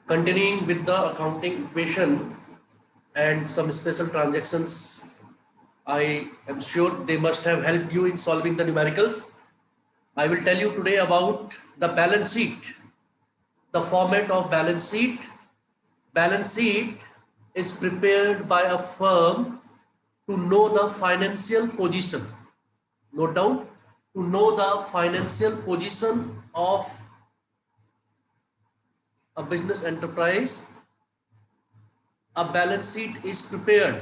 Continuing with the accounting equation and some special transactions, I am sure they must have helped you in solving the numericals. I will tell you today about the balance sheet, the format of balance sheet. Balance sheet is prepared by a firm to know the financial position. Note down, to know the financial position of a business enterprise. A balance sheet is prepared.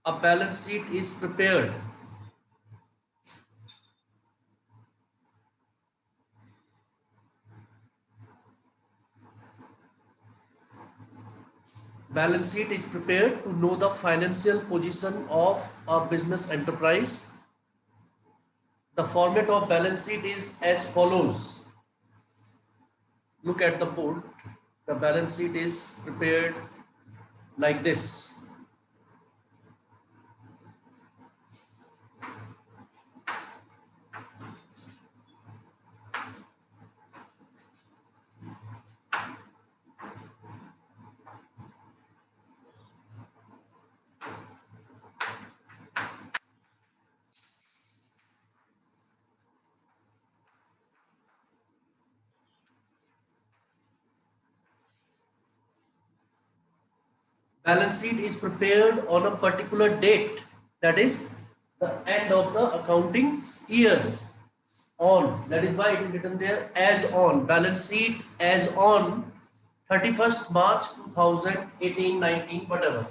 A balance sheet is prepared. Balance sheet is prepared to know the financial position of a business enterprise. The format of balance sheet is as follows. Look at the board. The balance sheet is prepared like this. Balance sheet is prepared on a particular date, that is the end of the accounting year. On, that is why it is written there as on. Balance sheet as on 31st March 2018, 19, whatever.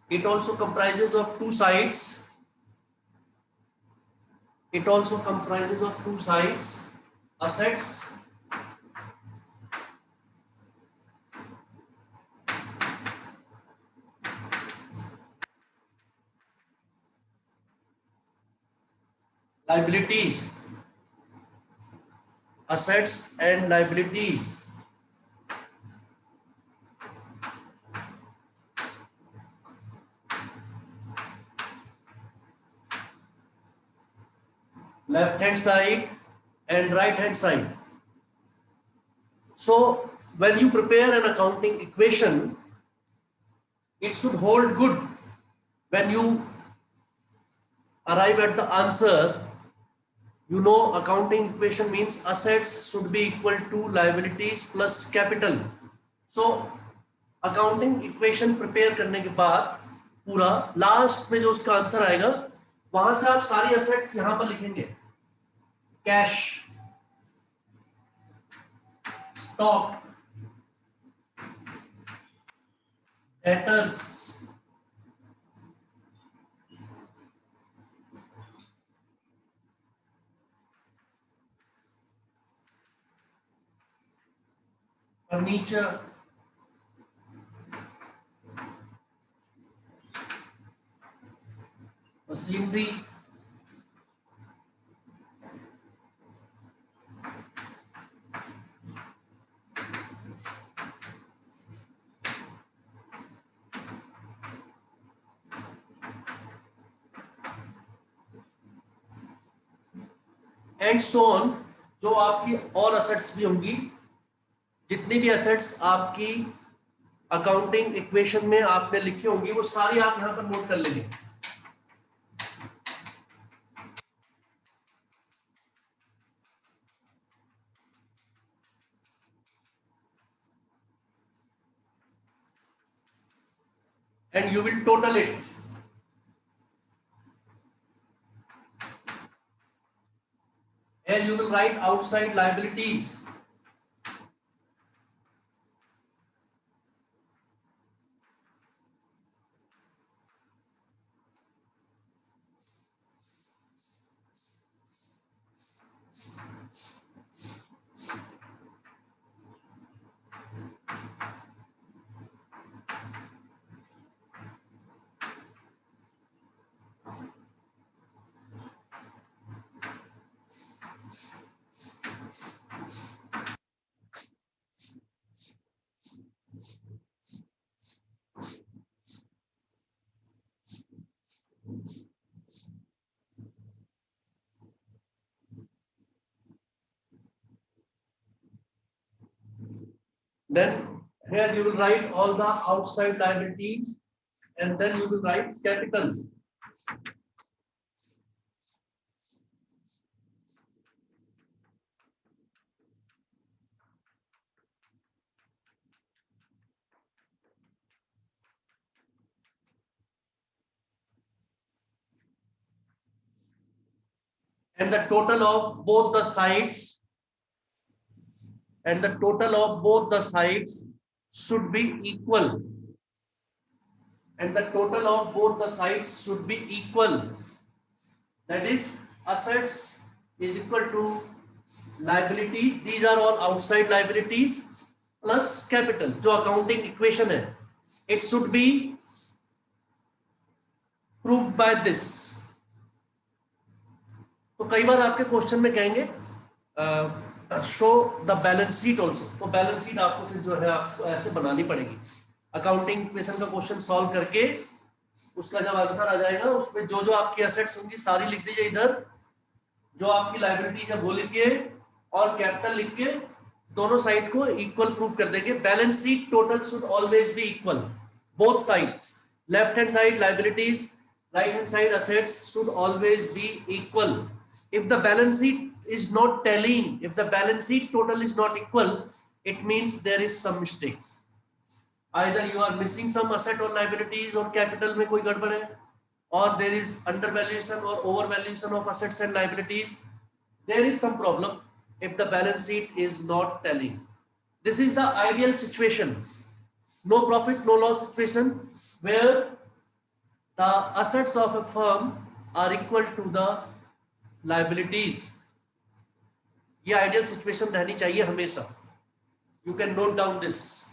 It also comprises of two sides. It also comprises of two sides, assets liabilities, assets and liabilities. Left hand side and right hand side. So when you prepare an accounting equation, it should hold good. When you arrive at the answer, you know accounting equation means assets should be equal to liabilities plus capital. So accounting equation prepare करने के बाद पूरा last में जो उसका answer आएगा वहां से आप सारी assets यहां पर लिखेंगे. Cash, stock, debtors, furniture, machinery, and so on. जो आपकी और असेट्स भी होंगी, जितनी भी असेट्स आपकी अकाउंटिंग इक्वेशन में आपने लिखी होंगी वो सारी आप यहां पर नोट कर लेंगे. And you will total it. And you will write outside liabilities. Then here you will write all the outside liabilities, and then you will write capital. And the total of both the sides, should be equal. And the total of both the sides should be equal. That is, assets is equal to liabilities. These are all outside liabilities plus capital. जो accounting equation है, it should be proved by this. तो कई बार आपके question में कहेंगे show the balance sheet also, तो balance sheet आपको फिर जो है आपको ऐसे बनानी पड़ेगी. अकाउंटिंग इक्वेशन का क्वेश्चन सॉल्व करके उसका जब आंसर आ जाएगा उसमें जो जो आपकी एसेट्स होंगी सारी लिख दीजिए इधर, जो आपकी लायबिलिटी है वो लिखिए, और कैपिटल लिख के दोनों साइड को इक्वल प्रूव कर देंगे. Balance sheet total should always be equal, both sides, left hand side liabilities, right hand side assets should always be equal. If the balance sheet is not tallying, if the balance sheet total is not equal, it means there is some mistake. Either you are missing some asset or liabilities or capital में कोई गड़बड़ है, or there is undervaluation or overvaluation of assets and liabilities. There is some problem if the balance sheet is not tallying. This is the ideal situation, no profit no loss situation, where the assets of a firm are equal to the liabilities. ये ideal situation रहनी चाहिए हमेशा. You can note down this.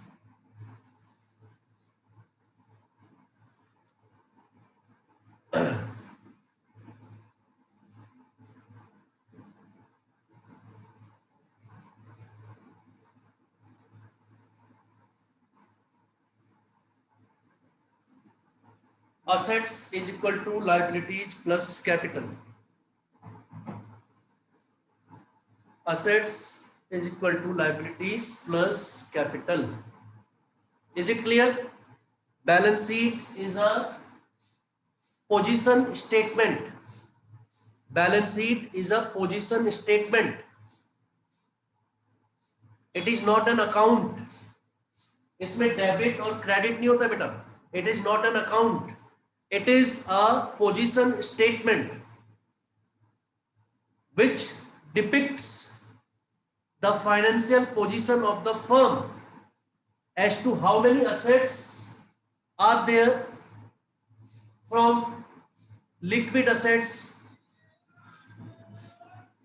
Assets is equal to liabilities plus capital. Assets is equal to liabilities plus capital. Is it clear? Balance sheet is a position statement. Balance sheet is a position statement. It is not an account. इसमें debit और credit नहीं होता बेटा. It is not an account. It is a position statement which depicts the financial position of the firm as to how many assets are there, from liquid assets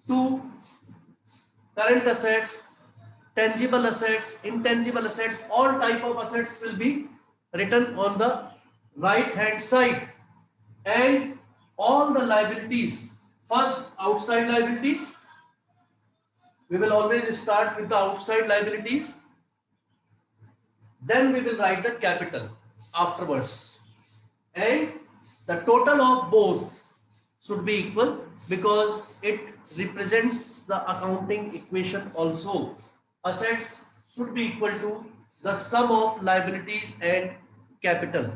to current assets, tangible assets, intangible assets. All type of assets will be written on the right hand side, and all the liabilities. First, outside liabilities. We will always start with the outside liabilities, then we will write the capital afterwards, and the total of both should be equal because it represents the accounting equation also. Assets should be equal to the sum of liabilities and capital.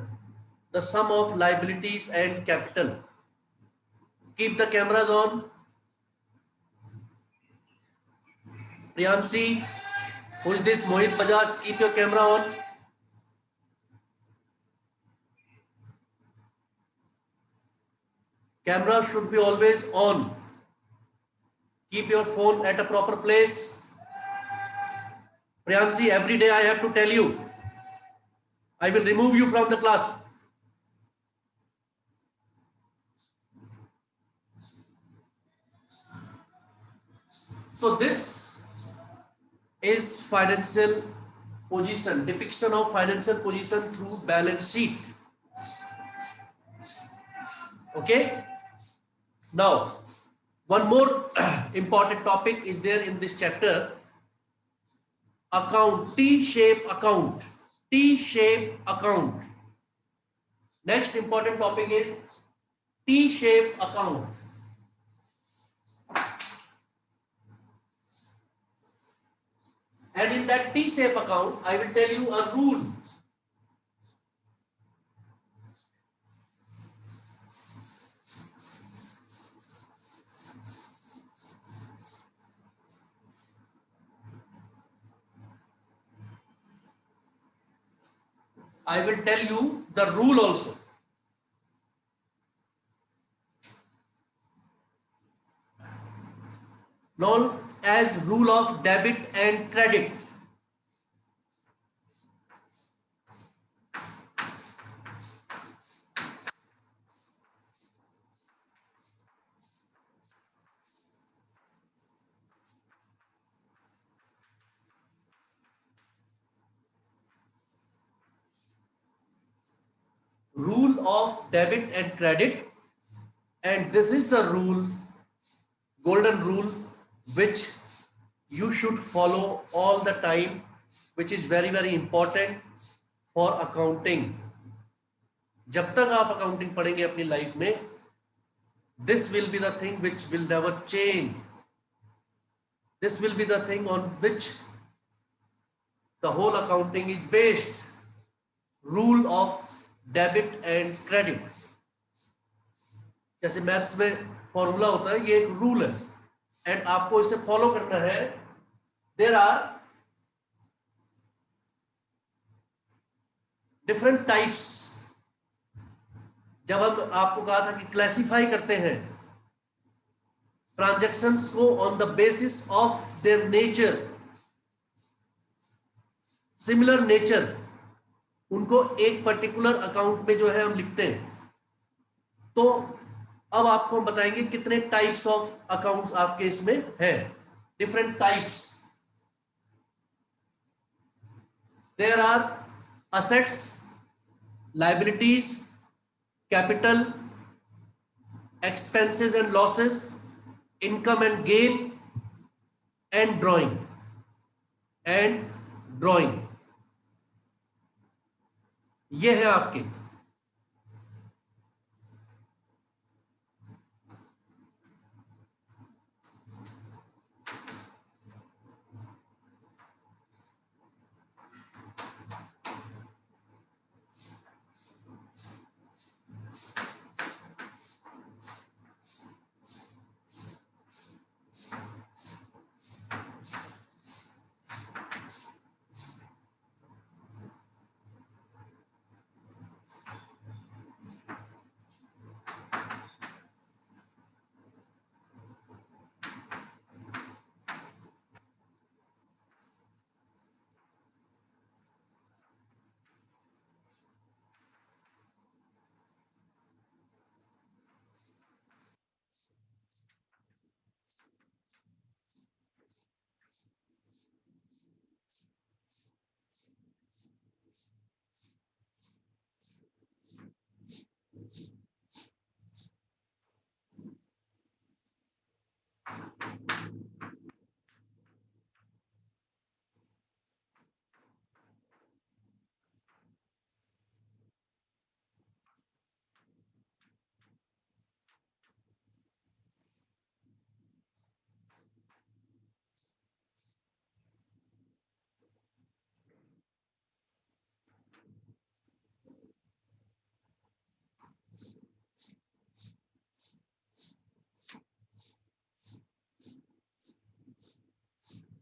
The sum of liabilities and capital. Keep the cameras on. Priyansi, who is this? Mohit Bajaj, keep your camera on. Camera should be always on. Keep your phone at a proper place. Priyansi, every day I have to tell you, I will remove you from the class. So this is financial position, depiction of financial position through balance sheet. Okay. Now, one more important topic is there in this chapter. Account, T-shaped account. T-shaped account. Next important topic is T-shaped account. And in that T-shaped shape account, I will tell you a rule. I will tell you the rule also. Known as rule of debit and credit. Rule of debit and credit, and this is the rule, golden rule, which you should follow all the time, which is very very important for accounting. जब तक आप accounting पढ़ेंगे अपनी life में, this will be the thing which will never change. This will be the thing on which the whole accounting is based. Rule of debit and credit. जैसे maths में formula होता है, ये एक रूल है एंड आपको इसे फॉलो करना है. There are different types. जब हम आपको कहा था कि क्लासिफाई करते हैं ट्रांजैक्शंस को on the basis of their nature, similar nature, उनको एक पर्टिकुलर अकाउंट में जो है हम लिखते हैं. तो अब आपको हम बताएंगे कितने टाइप्स ऑफ अकाउंट्स आपके इसमें है. Different types. There are assets, liabilities, capital, expenses and losses, income and gain, and drawing. ये है आपके.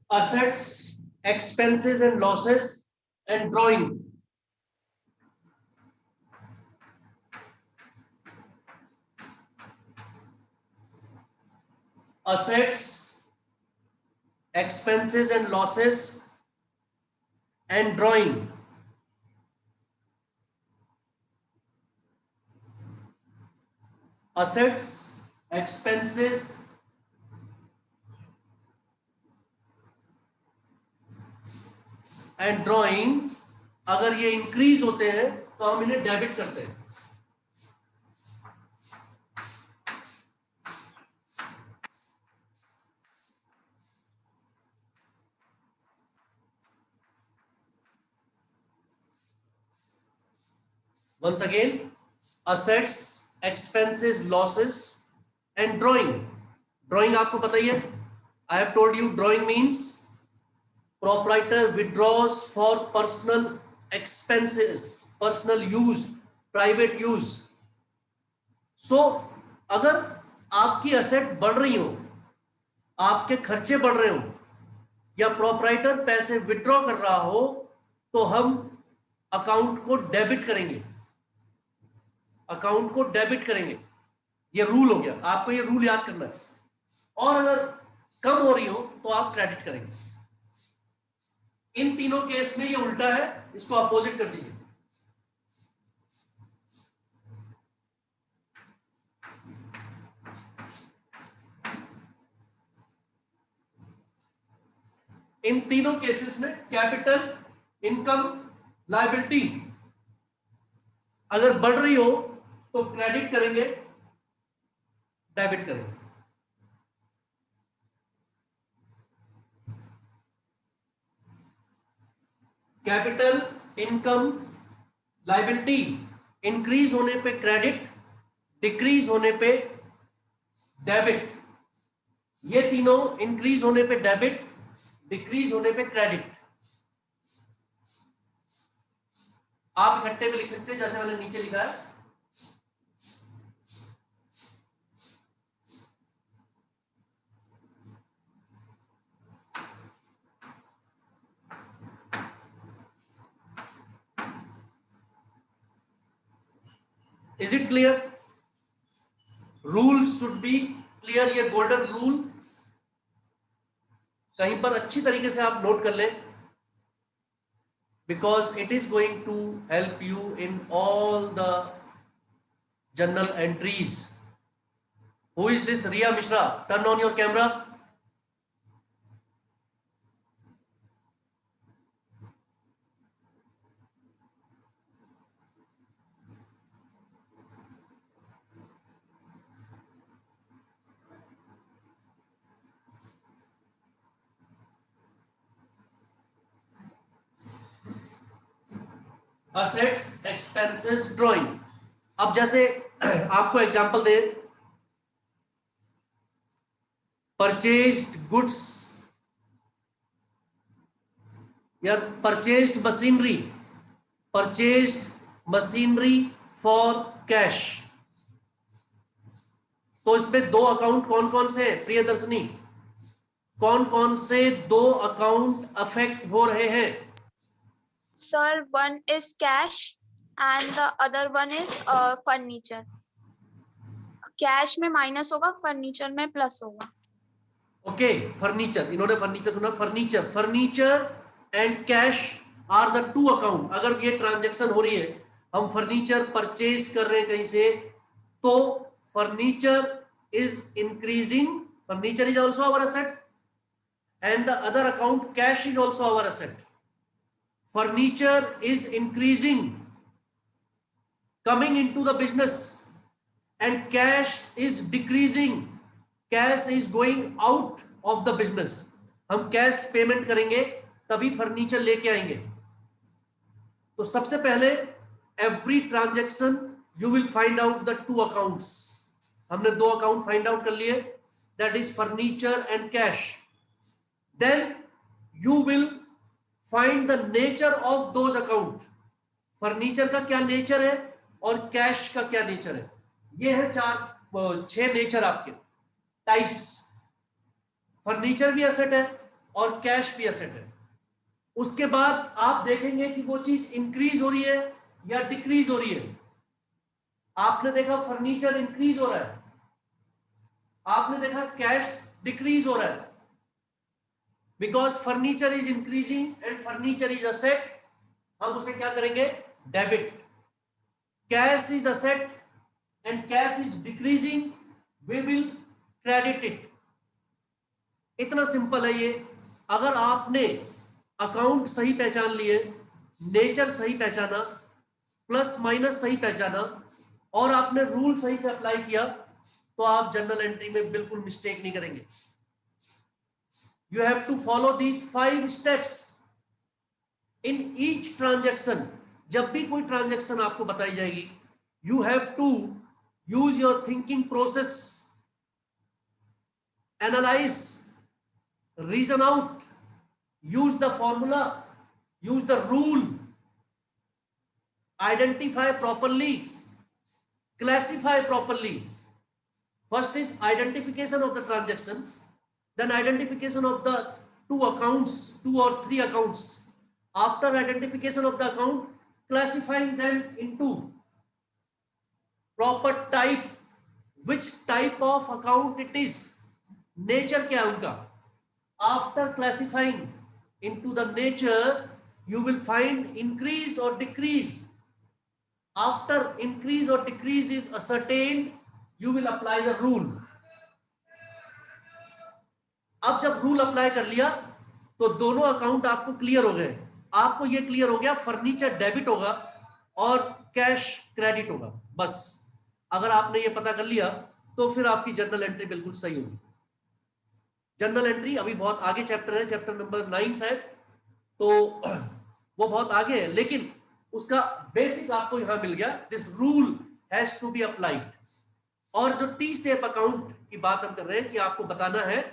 Assets, expenses and losses, and drawing. Assets, expenses and losses, and drawing. Assets, expenses and drawing. अगर ये increase होते हैं तो हम इन्हें डेबिट करते हैं. Once again, assets, expenses, losses, and drawing. Drawing आपको पता ही है. I have told you drawing means Proprietor withdraws for personal expenses, personal use, private use. So अगर आपकी एसेट बढ़ रही हो, आपके खर्चे बढ़ रहे हो, या प्रोप्राइटर पैसे विड्रॉ कर रहा हो, तो हम अकाउंट को डेबिट करेंगे, अकाउंट को डेबिट करेंगे. ये रूल हो गया, आपको ये रूल याद करना है. और अगर कम हो रही हो तो आप क्रेडिट करेंगे. इन तीनों केस में ये उल्टा है, इसको अपोजिट कर दीजिए. इन तीनों केसेस में कैपिटल, इनकम, लायबिलिटी अगर बढ़ रही हो तो क्रेडिट करेंगे, डेबिट करेंगे. कैपिटल, इनकम, लायबिलिटी इंक्रीज होने पे क्रेडिट, डिक्रीज होने पे डेबिट. ये तीनों इंक्रीज होने पे डेबिट, डिक्रीज होने पे क्रेडिट. आप इकट्ठे में लिख सकते हैं जैसे मैंने नीचे लिखा है. Is it clear? Rules should be clear. ये गोल्डन रूल कहीं पर अच्छी तरीके से आप नोट कर लें, because it is going to help you in all the journal entries. Who is this Riya Mishra? Turn on your camera. Assets, expenses, drawing. अब जैसे आपको एग्जांपल दे, परचेज्ड गुड्स या purchased machinery, purchased machinery for cash. तो इसमें दो account कौन कौन से हैं प्रियदर्शनी? कौन कौन से दो अकाउंट अफेक्ट हो रहे हैं? Sir, one is cash and the other one is furniture. Cash में माइनस होगा, फर्नीचर में प्लस होगा. ओके, फर्नीचर, इन्होंने फर्नीचर सुना. Furniture, furniture and cash are the two account. अगर ये ट्रांजैक्शन हो रही है, हम फर्नीचर परचेज कर रहे हैं कहीं से, तो furniture is increasing, furniture is also our asset, and the other account cash is also our asset. Furniture is increasing, coming into the business, and cash is decreasing, cash is going out of the business. हम cash payment करेंगे तभी furniture लेके आएंगे. तो सबसे पहले every transaction you will find out the two accounts. हमने दो अकाउंट फाइंड आउट कर लिए, that is furniture and cash. Then you will find the nature of those account. Furniture का क्या नेचर है और कैश का क्या नेचर है. ये है 6 नेचर आपके टाइप्स. फर्नीचर भी एसेट है और कैश भी एसेट है. उसके बाद आप देखेंगे कि वो चीज इंक्रीज हो रही है या डिक्रीज हो रही है. आपने देखा फर्नीचर इंक्रीज हो रहा है, आपने देखा कैश डिक्रीज हो रहा है. Because furniture is increasing and furniture is asset, हम उसे क्या करेंगे? Debit. Cash is asset and cash is decreasing, we will credit it. इतना सिंपल है ये. अगर आपने अकाउंट सही पहचान लिए, नेचर सही पहचाना, प्लस माइनस सही पहचाना, और आपने रूल सही से अप्लाई किया, तो आप जर्नल एंट्री में बिल्कुल मिस्टेक नहीं करेंगे. You have to follow these 5 steps in each transaction. जब भी कोई ट्रांजैक्शन आपको बताई जाएगी, you have to use your thinking process, analyze, reason out, use the formula, use the rule, identify properly, classify properly. First is identification of the transaction, then identification of the two accounts, 2 or 3 accounts. After identification of the account, classifying them into proper type, which type of account it is, nature क्या है उनका. After classifying into the nature, you will find increase or decrease. After increase or decrease is ascertained, you will apply the rule. अब जब rule apply कर लिया तो दोनों account आपको क्लियर हो गए. आपको ये क्लियर हो गया फर्नीचर डेबिट होगा और कैश क्रेडिट होगा. बस अगर आपने ये पता कर लिया तो फिर आपकी जर्नल एंट्री बिल्कुल सही होगी. जर्नल एंट्री अभी बहुत आगे चैप्टर है, चैप्टर नंबर 9 शायद, तो वो बहुत आगे है, लेकिन उसका बेसिक आपको यहां मिल गया. This rule has to be applied. और जो टी शेप अकाउंट की बात हम कर रहे हैं कि आपको बताना है,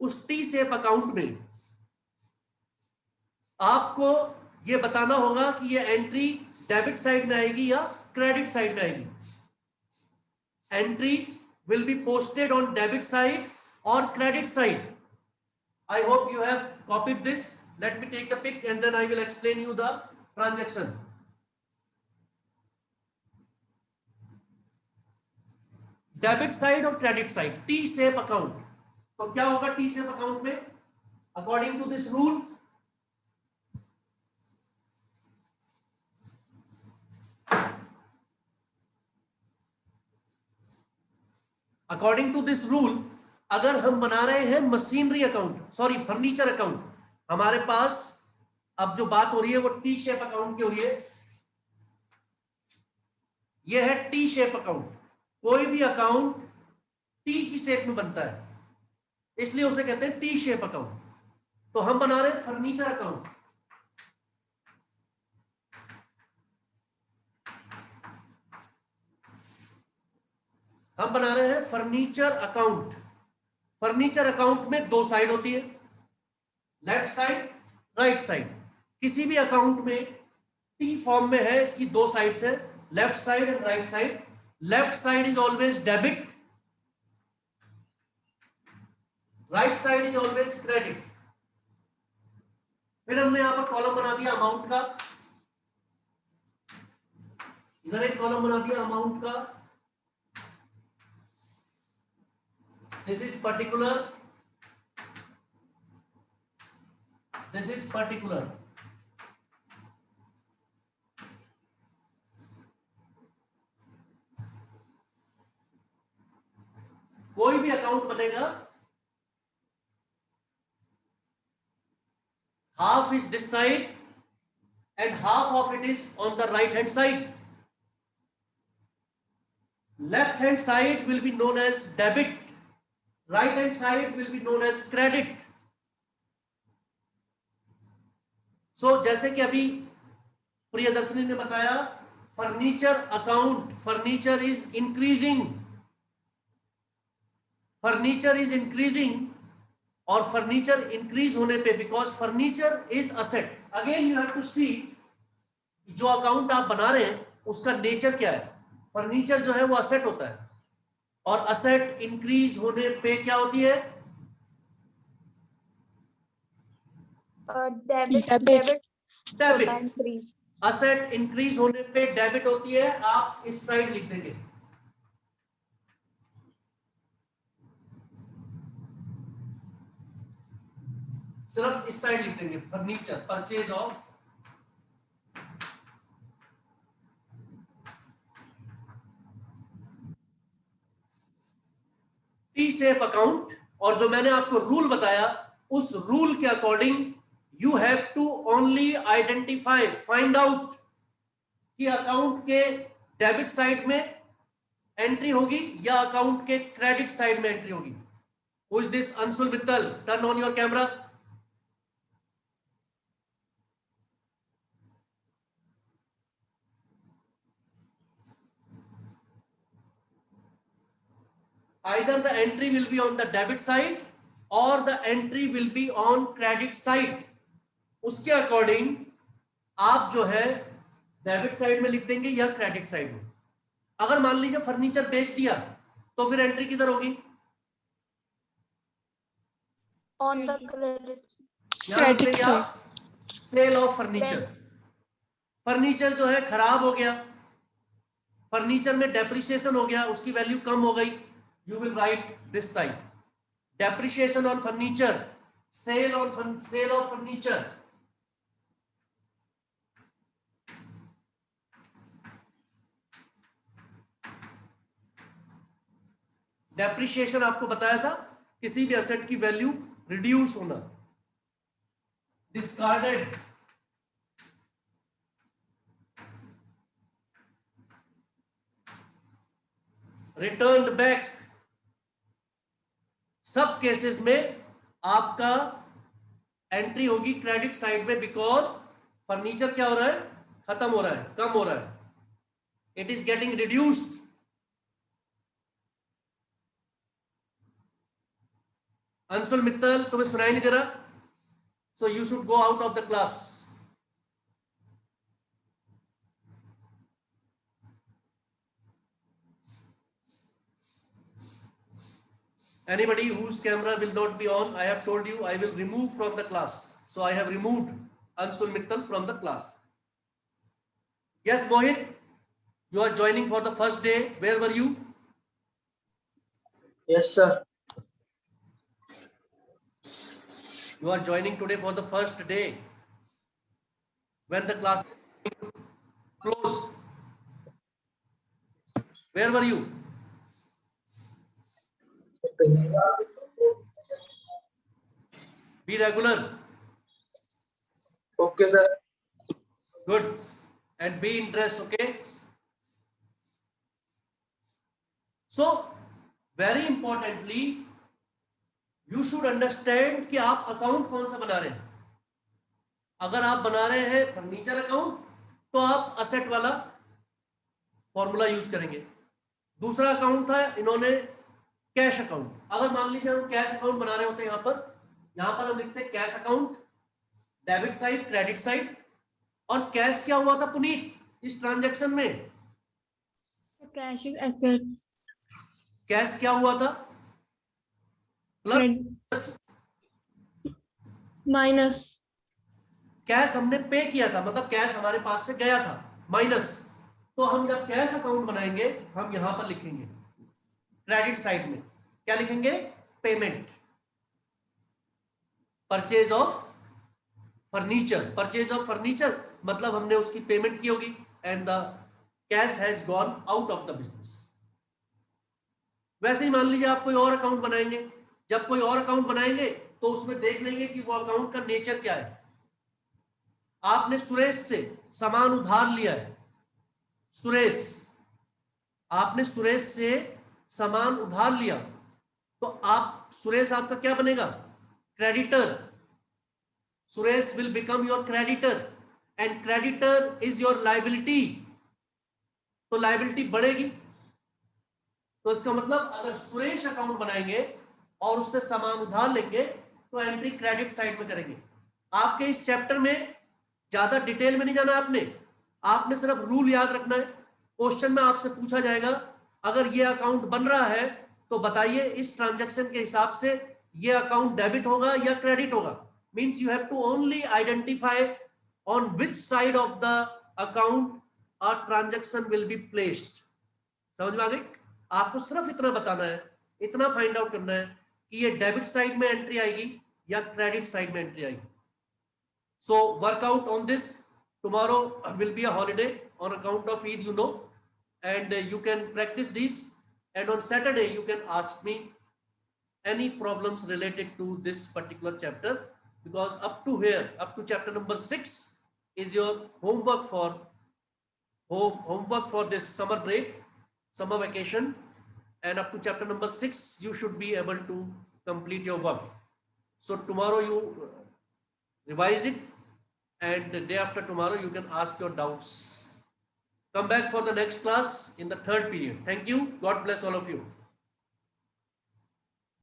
उस टी शेप अकाउंट में आपको ये बताना होगा कि ये एंट्री डेबिट साइड में आएगी या क्रेडिट साइड में आएगी. Entry will be posted on debit side or credit side. I hope you have copied this. Let me take the pic and then I will explain you the transaction. Debit side और credit side, T shape account. तो क्या होगा T shape account में? According to this rule, according to this rule, अगर हम बना रहे हैं machinery account, sorry furniture account, हमारे पास अब जो बात हो रही है वो टी शेप अकाउंट की हो रही है. ये है टी शेप अकाउंट. कोई भी अकाउंट टी की शेप में बनता है, इसलिए उसे कहते हैं टी शेप अकाउंट. तो हम बना रहे हैं फर्नीचर अकाउंट. हम बना रहे हैं फर्नीचर अकाउंट. फर्नीचर अकाउंट में 2 साइड होती है, लेफ्ट साइड, राइट साइड. किसी भी अकाउंट में टी फॉर्म में है, इसकी 2 साइड्स है, left side and right side. Left side is always debit, right side is always credit. फिर हमने यहां पर कॉलम बना दिया अमाउंट का, इधर एक कॉलम बना दिया अमाउंट का. This is particular, this is particular. कोई भी अकाउंट बनेगा, half is this side and half of it is on the right hand side. Left hand side will be known as debit, right hand side will be known as credit. So जैसे कि अभी प्रियदर्शनी ने बताया, furniture account, furniture is increasing, furniture is increasing, और furniture increase होने पे, because furniture is asset. Again you have to see जो account आप बना रहे हैं उसका नेचर क्या है. फर्नीचर जो है वो असेट होता है, और असेट इंक्रीज होने पे क्या होती है? डेबिट. डेबिट. असेट इंक्रीज होने पे डेबिट होती है. आप इस साइड लिख देंगे, सिर्फ इस साइड लिख देंगे, furniture, purchase of T shape account. और जो मैंने आपको रूल बताया, उस रूल के according you have to only identify, find out कि अकाउंट के डेबिट साइड में एंट्री होगी या अकाउंट के क्रेडिट साइड में एंट्री होगी. Who is this? Anshul Mittal, turn on your camera. Either the entry will be on the debit side or the entry will be on credit side. उसके according आप जो है डेबिट साइड में लिख देंगे या क्रेडिट साइड में। अगर मान लीजिए फर्नीचर बेच दिया तो फिर एंट्री किधर होगी? On the credit. यहां लिख देंगे आप सेल ऑफ फर्नीचर। फर्नीचर जो है खराब हो गया, फर्नीचर में डेप्रिसिएशन हो गया, उसकी वैल्यू कम हो गई, you will write this side depreciation on furniture, sale of furniture. Depreciation आपको बताया था किसी भी एसेट की वैल्यू रिड्यूस होना, डिस्कार्डेड, रिटर्न्ड बैक। सब केसेस में आपका एंट्री होगी क्रेडिट साइड में, बिकॉज फर्नीचर क्या हो रहा है? खत्म हो रहा है, कम हो रहा है, it is getting reduced. Anshul Mittal तुम्हें सुनाई नहीं दे रहा? So you should go out of the class. Anybody whose camera will not be on, I have told you I will remove from the class. So I have removed Anshul Mittal from the class. Yes, Mohit, you are joining for the first day. Where were you? Yes, sir. You are joining today for the first day. When the class close, where were you? Be regular. Okay, sir. Good. And be in dress, okay? So, very importantly, you should understand कि आप account कौन सा बना रहे हैं। अगर आप बना रहे हैं फर्नीचर अकाउंट तो आप असेट वाला फॉर्मूला यूज करेंगे। दूसरा अकाउंट था इन्होंने कैश अकाउंट। अगर मान लीजिए हम कैश अकाउंट बना रहे होते हैं, यहां पर हम लिखते हैं cash account, debit side, credit side. और कैश क्या हुआ था पुनीत इस ट्रांजैक्शन में? कैश इज एसेट, कैश क्या हुआ था? Plus minus. कैश हमने पे किया था, मतलब कैश हमारे पास से गया था, माइनस। तो हम जब कैश अकाउंट बनाएंगे हम यहां पर लिखेंगे क्रेडिट साइड में क्या लिखेंगे? Payment, purchase of furniture. Purchase of furniture मतलब हमने उसकी पेमेंट की होगी and the cash has gone out of the business. वैसे ही मान लीजिए आप कोई और अकाउंट बनाएंगे, जब कोई और अकाउंट बनाएंगे तो उसमें देख लेंगे कि वो अकाउंट का नेचर क्या है। आपने सुरेश से सामान उधार लिया है, आपने सुरेश से सामान उधार लिया, तो आप सुरेश आपका क्या बनेगा? Creditor. Suresh will become your creditor and creditor is your liability. तो लायबिलिटी बढ़ेगी। तो इसका मतलब अगर सुरेश अकाउंट बनाएंगे और उससे सामान उधार लेंगे तो एंट्री क्रेडिट साइड में करेंगे। आपके इस चैप्टर में ज्यादा डिटेल में नहीं जाना आपने सिर्फ रूल याद रखना है। क्वेश्चन में आपसे पूछा जाएगा अगर ये अकाउंट बन रहा है तो बताइए इस ट्रांजैक्शन के हिसाब से ये अकाउंट डेबिट होगा या क्रेडिट होगा। Means you have to only identify on which side of the account a transaction will be placed. समझ में आ गई? आपको सिर्फ इतना बताना है, इतना फाइंड आउट करना है कि ये डेबिट साइड में एंट्री आएगी या क्रेडिट साइड में एंट्री आएगी। So work out on this. Tomorrow will be a holiday on account of Eid, you know, and you can practice this, and on Saturday you can ask me any problems related to this particular chapter, because up to here, up to chapter number 6 is your homework for this summer break, summer vacation, and up to chapter number 6 you should be able to complete your work. So tomorrow you revise it, and the day after tomorrow you can ask your doubts. Come back for the next class in the third period. Thank you. God bless all of you.